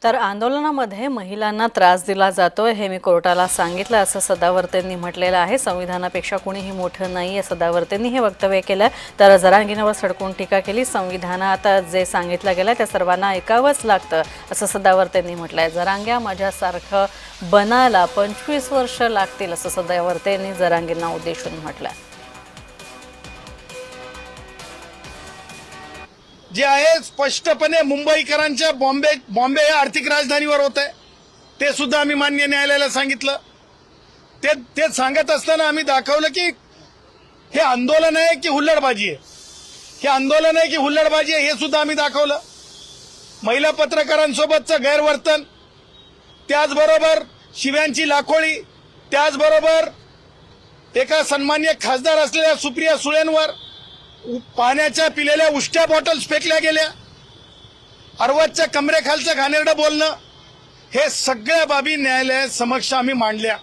तर आंदोलनामध्ये महिलांना त्रास दिला जातोय हे मी कोर्टाला सांगितलं असं सदावर्तेंनी म्हटलेलं आहे। संविधानापेक्षा कोणीही मोठं नाहीये सदावर्तेंनी हे वक्तव्य केलं। तर जरांगींवर सडकून टीका केली। संविधानात जे सांगितलं गेलं त्या सर्वांना ऐकावंच लागतं असं सदावर्तेंनी म्हटलंय। जरांग्या माझ्यासारखं बनायला 25 वर्ष लागतील असं सदावर्तेंनी जरांगींना उद्देशून म्हटलंय। जे आहे स्पष्टपणे मुंबईकरांच्या बॉम्बे या आर्थिक राजधानीवर होत आहे ते सुद्धा आम्ही मान्य न्यायालयाला सांगितलं। ते सांगत असताना आम्ही दाखवलं की हे आंदोलन आहे की हुल्लडबाजी आहे, हे आंदोलन आहे की हुल्लडबाजी आहे हे सुद्धा आम्ही दाखवलं। महिला पत्रकारांसोबतचं गैरवर्तन, त्याचबरोबर शिव्यांची लाखोळी, त्याचबरोबर एका सन्मान्य खासदार असलेल्या सुप्रिया सुळेंवर पाण्याच्या पिलेल्या उष्ट्या बॉटल्स फेकल्या गेल्या, अरवदच्या कमरेखालचं घाणेरडं बोलणं, हे सगळ्या बाबी न्यायालयासमक्ष आम्ही मांडल्या।